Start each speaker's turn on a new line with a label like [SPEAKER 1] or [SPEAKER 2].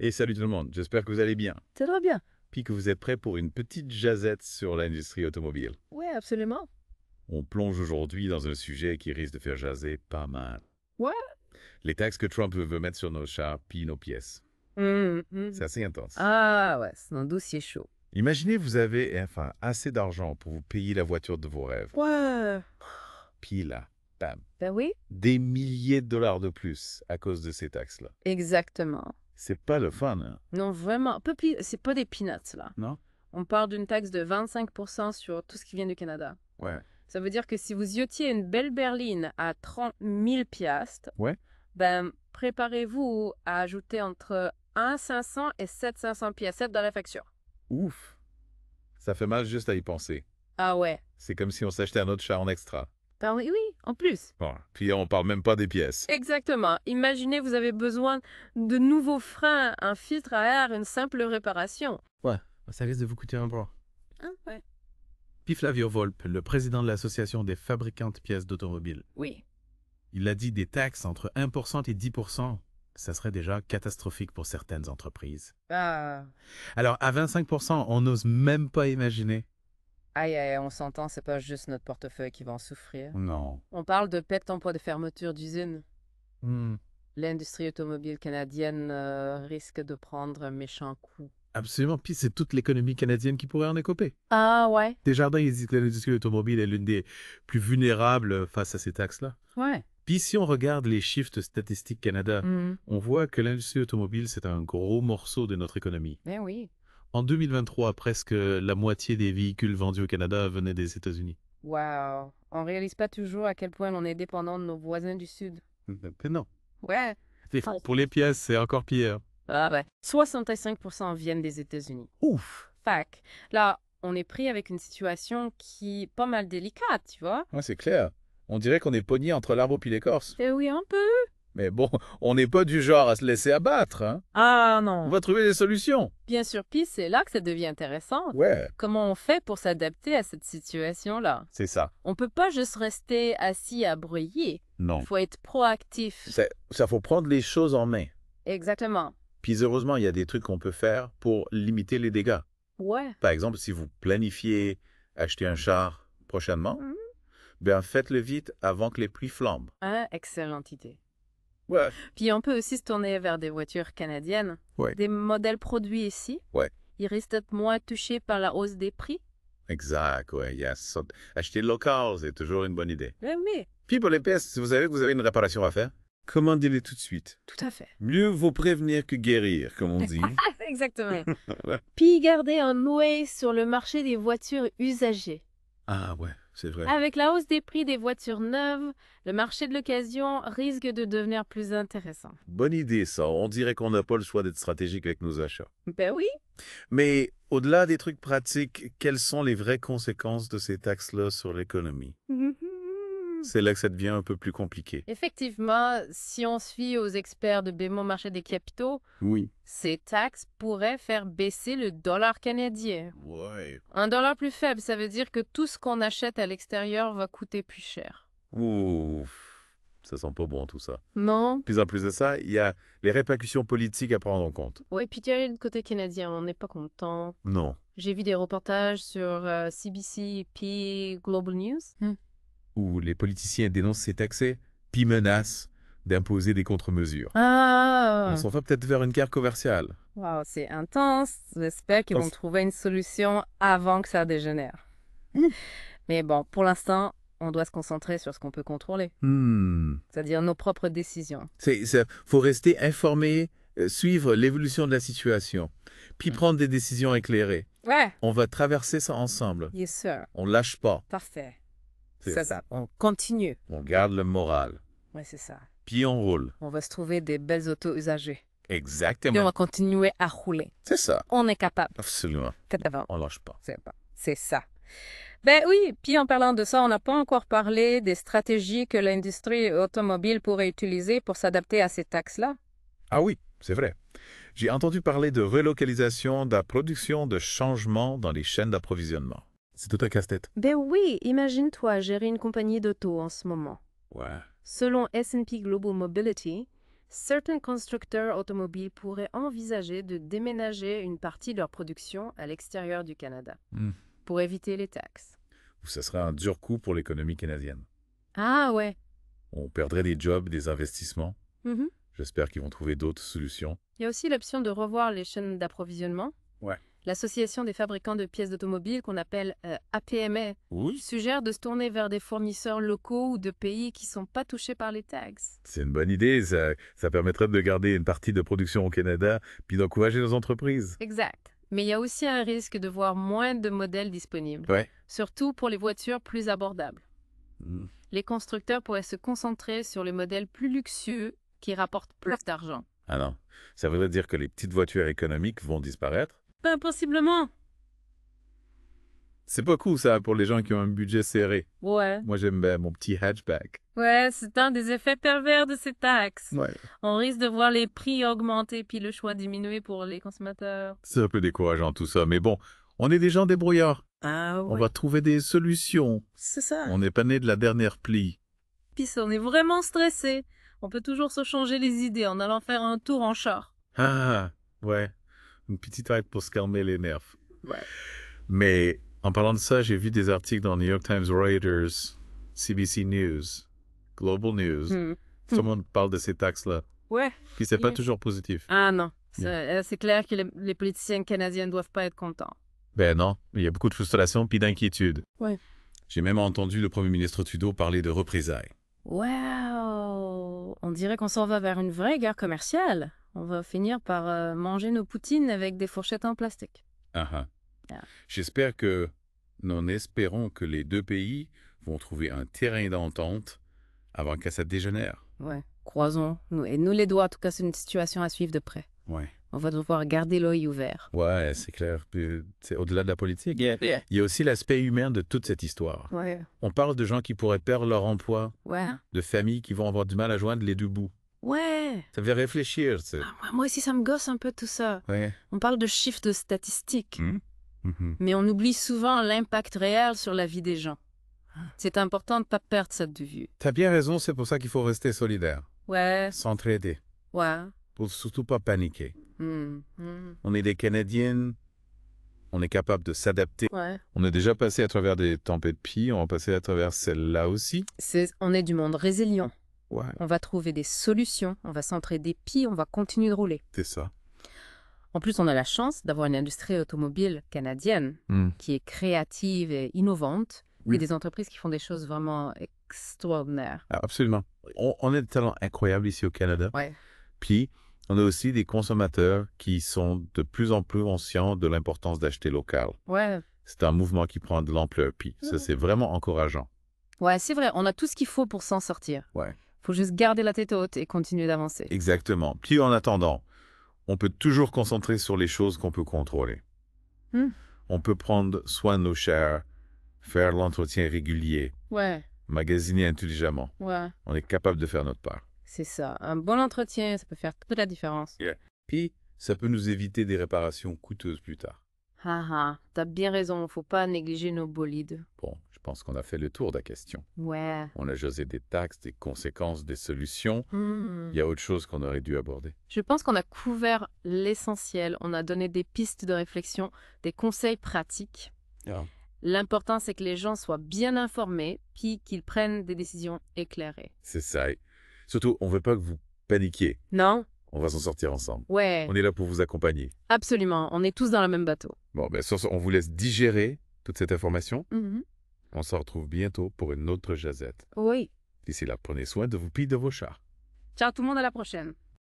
[SPEAKER 1] Et salut tout le monde, j'espère que vous allez bien.
[SPEAKER 2] Ça va bien.
[SPEAKER 1] Puis que vous êtes prêts pour une petite jazette sur l'industrie automobile.
[SPEAKER 2] Ouais, absolument.
[SPEAKER 1] On plonge aujourd'hui dans un sujet qui risque de faire jaser pas mal.
[SPEAKER 2] Ouais.
[SPEAKER 1] Les taxes que Trump veut mettre sur nos chars puis nos pièces. C'est assez intense.
[SPEAKER 2] Ah ouais, c'est un dossier chaud.
[SPEAKER 1] Imaginez vous avez assez d'argent pour vous payer la voiture de vos rêves.
[SPEAKER 2] Ouais.
[SPEAKER 1] Puis là, bam,
[SPEAKER 2] Ben oui.
[SPEAKER 1] des milliers de dollars de plus à cause de ces taxes-là.
[SPEAKER 2] Exactement.
[SPEAKER 1] C'est pas le fun, hein?
[SPEAKER 2] Non, vraiment. C'est pas des peanuts, là.
[SPEAKER 1] Non?
[SPEAKER 2] On parle d'une taxe de 25% sur tout ce qui vient du Canada.
[SPEAKER 1] Ouais.
[SPEAKER 2] Ça veut dire que si vous yotiez une belle berline à 30 000 piastres,
[SPEAKER 1] Ouais?
[SPEAKER 2] ben, préparez-vous à ajouter entre 1 500 et 7 500 piastres dans la facture.
[SPEAKER 1] Ouf! Ça fait mal juste à y penser.
[SPEAKER 2] Ah ouais.
[SPEAKER 1] C'est comme si on s'achetait un autre char en extra.
[SPEAKER 2] Ben oui, oui, en plus.
[SPEAKER 1] Bon, puis on parle même pas des pièces.
[SPEAKER 2] Exactement. Imaginez, vous avez besoin de nouveaux freins, un filtre à air, une simple réparation.
[SPEAKER 3] Ouais, ça risque de vous coûter un bras.
[SPEAKER 2] Ah ouais.
[SPEAKER 3] Puis Flavio Volpe, le président de l'Association des fabricants de pièces d'automobile,
[SPEAKER 2] Oui.
[SPEAKER 3] il a dit des taxes entre 1% et 10%, ça serait déjà catastrophique pour certaines entreprises.
[SPEAKER 2] Ah.
[SPEAKER 3] Alors à 25%, on n'ose même pas imaginer.
[SPEAKER 2] Aïe, aïe, on s'entend, c'est pas juste notre portefeuille qui va en souffrir.
[SPEAKER 1] Non.
[SPEAKER 2] On parle de perte d'emploi, de fermeture d'usines.
[SPEAKER 3] Hmm,
[SPEAKER 2] L'industrie automobile canadienne risque de prendre un méchant coup.
[SPEAKER 3] absolument, puis c'est toute l'économie canadienne qui pourrait en écoper.
[SPEAKER 2] Ah ouais?
[SPEAKER 3] Desjardins, il dit que l'industrie automobile est l'une des plus vulnérables face à ces taxes-là.
[SPEAKER 2] Ouais.
[SPEAKER 3] Puis si on regarde les chiffres de Statistique Canada, on voit que l'industrie automobile, c'est un gros morceau de notre économie.
[SPEAKER 2] Ben oui.
[SPEAKER 3] En 2023, presque la moitié des véhicules vendus au Canada venaient des États-Unis.
[SPEAKER 2] Wow. On réalise pas toujours à quel point on est dépendant de nos voisins du Sud.
[SPEAKER 3] Mais non.
[SPEAKER 2] Ouais.
[SPEAKER 3] Et pour les pièces, c'est encore pire.
[SPEAKER 2] Ah ouais. 65% viennent des États-Unis.
[SPEAKER 3] Ouf!
[SPEAKER 2] Fac. Là, on est pris avec une situation qui est pas mal délicate, tu vois.
[SPEAKER 1] Ouais, c'est clair. On dirait qu'on est pogné entre l'arbre puis l'écorce.
[SPEAKER 2] Eh oui, un peu.
[SPEAKER 1] Mais bon, on n'est pas du genre à se laisser abattre, hein?
[SPEAKER 2] Ah
[SPEAKER 1] On
[SPEAKER 2] non.
[SPEAKER 1] va trouver des solutions.
[SPEAKER 2] Bien sûr, puis c'est là que ça devient intéressant.
[SPEAKER 1] Ouais,
[SPEAKER 2] Comment on fait pour s'adapter à cette situation-là?
[SPEAKER 1] c'est ça.
[SPEAKER 2] On peut pas juste rester assis à broyer.
[SPEAKER 1] Non.
[SPEAKER 2] Il faut être proactif.
[SPEAKER 1] Ça faut prendre les choses en main.
[SPEAKER 2] Exactement.
[SPEAKER 1] Puis heureusement, il y a des trucs qu'on peut faire pour limiter les dégâts.
[SPEAKER 2] Ouais.
[SPEAKER 1] Par exemple, si vous planifiez acheter un char prochainement,
[SPEAKER 2] Mhm.
[SPEAKER 1] ben faites-le vite avant que les prix flambent.
[SPEAKER 2] Ah, excellente idée.
[SPEAKER 1] Ouais.
[SPEAKER 2] Puis on peut aussi se tourner vers des voitures canadiennes.
[SPEAKER 1] Ouais.
[SPEAKER 2] Des modèles produits ici.
[SPEAKER 1] Ouais.
[SPEAKER 2] Ils risquent d'être moins touchés par la hausse des prix.
[SPEAKER 1] Exact, ouais. Acheter local, c'est toujours une bonne idée.
[SPEAKER 2] Eh oui,
[SPEAKER 1] Puis pour les pièces, si vous savez que vous avez une réparation à faire, commandez-les tout de suite.
[SPEAKER 2] tout à fait.
[SPEAKER 1] Mieux vaut prévenir que guérir, comme on dit.
[SPEAKER 2] Exactement.
[SPEAKER 1] Ouais.
[SPEAKER 2] Puis garder un œil sur le marché des voitures usagées.
[SPEAKER 1] Ah ouais, c'est vrai.
[SPEAKER 2] Avec la hausse des prix des voitures neuves, le marché de l'occasion risque de devenir plus intéressant.
[SPEAKER 1] Bonne idée, ça. On dirait qu'on n'a pas le choix d'être stratégique avec nos achats.
[SPEAKER 2] Ben oui.
[SPEAKER 1] Mais au-delà des trucs pratiques, quelles sont les vraies conséquences de ces taxes-là sur l'économie? C'est là que ça devient un peu plus compliqué.
[SPEAKER 2] Effectivement, si on se fie aux experts de BMO Marché des capitaux,
[SPEAKER 1] Oui.
[SPEAKER 2] ces taxes pourraient faire baisser le dollar canadien.
[SPEAKER 1] Ouais.
[SPEAKER 2] Un dollar plus faible, ça veut dire que tout ce qu'on achète à l'extérieur va coûter plus cher.
[SPEAKER 1] Ouf. Ça sent pas bon tout ça.
[SPEAKER 2] Non?
[SPEAKER 1] Puis en plus de ça, il y a les répercussions politiques à prendre en compte.
[SPEAKER 2] Oui, puis tu as le côté canadien, on n'est pas content.
[SPEAKER 1] Non.
[SPEAKER 2] J'ai vu des reportages sur CBC puis Global News.
[SPEAKER 1] Où les politiciens dénoncent ces taxes, puis menacent d'imposer des contre-mesures.
[SPEAKER 2] Ah!
[SPEAKER 1] On s'en va peut-être vers une guerre commerciale.
[SPEAKER 2] Wow, c'est intense. J'espère qu'ils vont trouver une solution avant que ça dégénère. Mais bon, pour l'instant, on doit se concentrer sur ce qu'on peut contrôler, c'est-à-dire nos propres décisions.
[SPEAKER 1] Faut rester informé, suivre l'évolution de la situation, puis prendre des décisions éclairées.
[SPEAKER 2] Ouais,
[SPEAKER 1] On va traverser ça ensemble.
[SPEAKER 2] yes sir.
[SPEAKER 1] On lâche pas.
[SPEAKER 2] Parfait.
[SPEAKER 1] C'est
[SPEAKER 2] C'est ça. On continue.
[SPEAKER 1] On garde le moral.
[SPEAKER 2] Ouais, c'est ça.
[SPEAKER 1] Puis on roule.
[SPEAKER 2] On va se trouver des belles autos usagées. Et on
[SPEAKER 1] Exactement.
[SPEAKER 2] va continuer à rouler.
[SPEAKER 1] C'est ça.
[SPEAKER 2] On est capable.
[SPEAKER 1] Absolument.
[SPEAKER 2] Peut-être avant.
[SPEAKER 1] On lâche pas.
[SPEAKER 2] C'est ça. Ben oui, puis en parlant de ça, on n'a pas encore parlé des stratégies que l'industrie automobile pourrait utiliser pour s'adapter à ces taxes-là.
[SPEAKER 1] Ah oui, c'est vrai. J'ai entendu parler de relocalisation, de la production, de changements dans les chaînes d'approvisionnement. C'est tout un casse-tête.
[SPEAKER 2] Ben oui, imagine-toi gérer une compagnie d'auto en ce moment.
[SPEAKER 1] Ouais.
[SPEAKER 2] Selon S&P Global Mobility, certains constructeurs automobiles pourraient envisager de déménager une partie de leur production à l'extérieur du Canada pour éviter les taxes.
[SPEAKER 1] Ça serait un dur coup pour l'économie canadienne.
[SPEAKER 2] Ah ouais.
[SPEAKER 1] On perdrait des jobs, des investissements. J'espère qu'ils vont trouver d'autres solutions.
[SPEAKER 2] Il y a aussi l'option de revoir les chaînes d'approvisionnement.
[SPEAKER 1] Ouais.
[SPEAKER 2] L'Association des fabricants de pièces d'automobile, qu'on appelle APMA, suggère de se tourner vers des fournisseurs locaux ou de pays qui ne sont pas touchés par les taxes.
[SPEAKER 1] C'est une bonne idée. Ça permettrait de garder une partie de production au Canada puis d'encourager nos entreprises.
[SPEAKER 2] Exact. Mais il y a aussi un risque de voir moins de modèles disponibles, surtout pour les voitures plus abordables. Les constructeurs pourraient se concentrer sur les modèles plus luxueux qui rapportent plus d'argent.
[SPEAKER 1] Ah non, ça voudrait dire que les petites voitures économiques vont disparaître?
[SPEAKER 2] Ben, possiblement.
[SPEAKER 1] C'est pas cool ça pour les gens qui ont un budget serré.
[SPEAKER 2] Ouais.
[SPEAKER 1] Moi j'aime bien mon petit hatchback.
[SPEAKER 2] Ouais, c'est un des effets pervers de ces taxes.
[SPEAKER 1] Ouais.
[SPEAKER 2] On risque de voir les prix augmenter puis le choix diminuer pour les consommateurs.
[SPEAKER 1] C'est un peu décourageant tout ça, mais bon, on est des gens débrouillards.
[SPEAKER 2] Ah ouais.
[SPEAKER 1] On va trouver des solutions.
[SPEAKER 2] C'est ça.
[SPEAKER 1] On n'est pas né de la dernière pluie.
[SPEAKER 2] Puis si on est vraiment stressé, on peut toujours se changer les idées en allant faire un tour en char.
[SPEAKER 1] Ah, ouais. Une petite aide pour se calmer les nerfs.
[SPEAKER 2] Ouais.
[SPEAKER 1] Mais en parlant de ça, j'ai vu des articles dans New York Times, Reuters, CBC News, Global News. Tout le monde parle de ces taxes-là.
[SPEAKER 2] Ouais.
[SPEAKER 1] Puis c'est pas toujours positif.
[SPEAKER 2] Ah non. C'est clair que les politiciens canadiens ne doivent pas être contents.
[SPEAKER 1] Ben non, il y a beaucoup de frustration puis d'inquiétude.
[SPEAKER 2] Ouais.
[SPEAKER 1] J'ai même entendu le premier ministre Trudeau parler de représailles.
[SPEAKER 2] Wow! On dirait qu'on s'en va vers une vraie guerre commerciale. On va finir par manger nos poutines avec des fourchettes en plastique.
[SPEAKER 1] Yeah. J'espère que... Nous espérons que les deux pays vont trouver un terrain d'entente avant que ça dégénère.
[SPEAKER 2] Ouais, croisons. Nous les doigts, en tout cas, c'est une situation à suivre de près.
[SPEAKER 1] Ouais.
[SPEAKER 2] On va devoir garder l'œil ouvert.
[SPEAKER 1] Ouais, c'est clair. C'est au-delà de la politique.
[SPEAKER 2] Yeah.
[SPEAKER 1] Il y a aussi l'aspect humain de toute cette histoire.
[SPEAKER 2] Ouais.
[SPEAKER 1] On parle de gens qui pourraient perdre leur emploi,
[SPEAKER 2] Ouais.
[SPEAKER 1] de familles qui vont avoir du mal à joindre les deux bouts.
[SPEAKER 2] Ouais.
[SPEAKER 1] Ça fait réfléchir, tu sais.
[SPEAKER 2] Moi aussi, ça me gosse un peu tout ça.
[SPEAKER 1] Ouais.
[SPEAKER 2] On parle de chiffres de statistiques, mais on oublie souvent l'impact réel sur la vie des gens. C'est important de ne pas perdre ça de vue.
[SPEAKER 1] T'as bien raison, c'est pour ça qu'il faut rester solidaire.
[SPEAKER 2] Ouais.
[SPEAKER 1] S'entraider.
[SPEAKER 2] Ouais.
[SPEAKER 1] Pour surtout pas paniquer. On est des Canadiennes, on est capable de s'adapter.
[SPEAKER 2] Ouais.
[SPEAKER 1] On est déjà passé à travers des tempêtes pis, on va passer à travers celle-là aussi.
[SPEAKER 2] On est du monde résilient.
[SPEAKER 1] Ouais.
[SPEAKER 2] On va trouver des solutions, on va s'entraider puis on va continuer de rouler.
[SPEAKER 1] C'est ça.
[SPEAKER 2] En plus, on a la chance d'avoir une industrie automobile canadienne qui est créative et innovante et des entreprises qui font des choses vraiment extraordinaires.
[SPEAKER 1] Absolument. On a des talents incroyables ici au Canada.
[SPEAKER 2] Ouais.
[SPEAKER 1] Puis, on a aussi des consommateurs qui sont de plus en plus conscients de l'importance d'acheter local.
[SPEAKER 2] Ouais.
[SPEAKER 1] C'est un mouvement qui prend de l'ampleur. Puis, ça, c'est vraiment encourageant.
[SPEAKER 2] Ouais, c'est vrai. On a tout ce qu'il faut pour s'en sortir.
[SPEAKER 1] Ouais.
[SPEAKER 2] Faut juste garder la tête haute et continuer d'avancer.
[SPEAKER 1] Exactement. Puis, en attendant, on peut toujours concentrer sur les choses qu'on peut contrôler. On peut prendre soin de nos chers, faire l'entretien régulier, magasiner intelligemment.
[SPEAKER 2] Ouais.
[SPEAKER 1] On est capable de faire notre part.
[SPEAKER 2] C'est ça. Un bon entretien, ça peut faire toute la différence.
[SPEAKER 1] Puis, ça peut nous éviter des réparations coûteuses plus tard.
[SPEAKER 2] T'as bien raison. Faut pas négliger nos bolides.
[SPEAKER 1] Bon, je pense qu'on a fait le tour de la question.
[SPEAKER 2] Ouais.
[SPEAKER 1] On a jasé des taxes, des conséquences, des solutions. Il y a autre chose qu'on aurait dû aborder.
[SPEAKER 2] Je pense qu'on a couvert l'essentiel. On a donné des pistes de réflexion, des conseils pratiques. L'important, c'est que les gens soient bien informés puis qu'ils prennent des décisions éclairées.
[SPEAKER 1] C'est ça. Surtout, on veut pas que vous paniquiez.
[SPEAKER 2] Non?
[SPEAKER 1] On va s'en sortir ensemble.
[SPEAKER 2] Ouais.
[SPEAKER 1] On est là pour vous accompagner.
[SPEAKER 2] Absolument. On est tous dans le même bateau.
[SPEAKER 1] Bon, ben sur ce, on vous laisse digérer toute cette information. On se retrouve bientôt pour une autre jazette.
[SPEAKER 2] Oui.
[SPEAKER 1] D'ici là, prenez soin de vous puis de vos chats.
[SPEAKER 2] Ciao tout le monde, à la prochaine.